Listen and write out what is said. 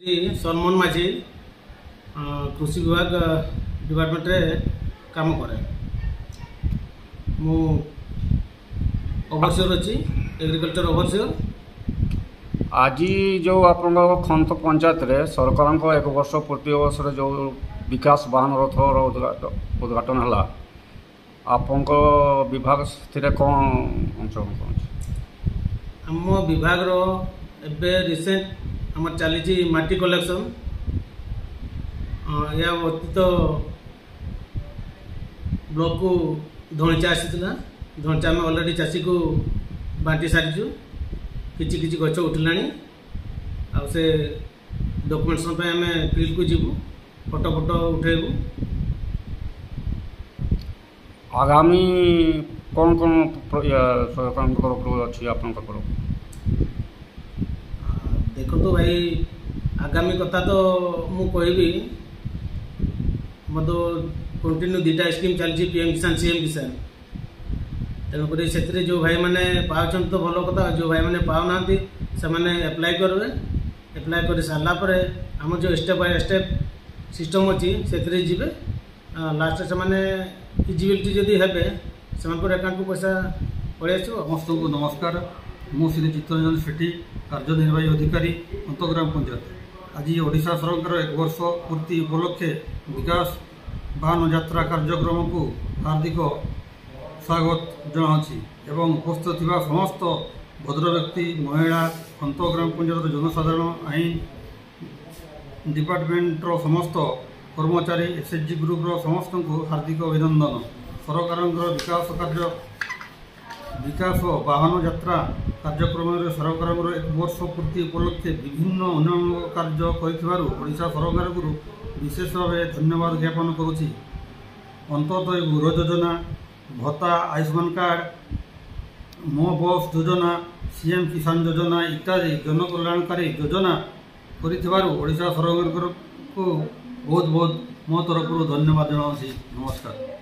सलमान माझी कृषि विभाग डिपार्टमेंट रे काम करे मु ओवरसियर अच्छी एग्रीकल्चर ओवरसियर। आज जो आप खंत पंचायत रे सरकार को एक वर्ष पूर्ति अवसर जो विकास वाहन रथर उद्घाटन है आपण विभाग से कौन अंशग्रहण कर आम विभाग एबे रिसेंट आम चली माटी कलेक्शन या अतीत ब्लॉक को धणीचा आसीला धणीचा आम अलरेडी चाषी को बांटी सारीचु किछि किछि गछ उठिलानी आ से डॉक्यूमेंटेशन पे आम फील्ड को जीवु फोटो फोटो उठेबु। आगामी कौन कौन सरकार तरफ अच्छी आप देखो तो भाई आगामी कथा तो मु कहबी मत कंटिन्यू दुटा स्कीम चलती पीएम किसान सीएम किसान तेणुक से जो भाई मैंने पाँच तो भल कथा जो भाई मैंने पाऊना से मैंने एप्लाय करेंगे एप्लाय कर सारापर आम जो स्टेप बाय स्टेप सिस्टम अच्छी से जीवे लास्ट से मैंने इजिबिलिटी जदि हे से अकाउंट को पैसा पड़े आस। समस्त को नमस्कार मु श्री चित्तरंजन सेठी कार्यनिर्वाही अधिकारी अंतग्राम पंचायत आज ओडिशा सरकार एक वर्ष पूर्ति उपलक्षे विकास वाहन यात्रा कार्यक्रम को हार्दिक स्वागत जनावि एवं उपस्थित थिबा समस्त भद्र व्यक्ति महिला अंतग्राम पंचायत जनसाधारण आईन डिपार्टमेंट समस्त कर्मचारी एसएचजी ग्रुप समस्त को हार्दिक अभिनंदन। सरकार विकास वाहन यात्रा कार्यक्रम सरकार एक वर्ष पूर्ति उपलक्षे विभिन्न उन्नयन कार्य करिथिबारु सरकार को विशेष भाव धन्यवाद ज्ञापन करुछि। अंततः गृह योजना भत्ता आयुष्मान कार्ड मो बस योजना सीएम किसान योजना इत्यादि जनकल्याणकारी योजना करिथिबारु ओडिशा सरकार को बहुत बहुत मो तरफ धन्यवाद जनावि। नमस्कार।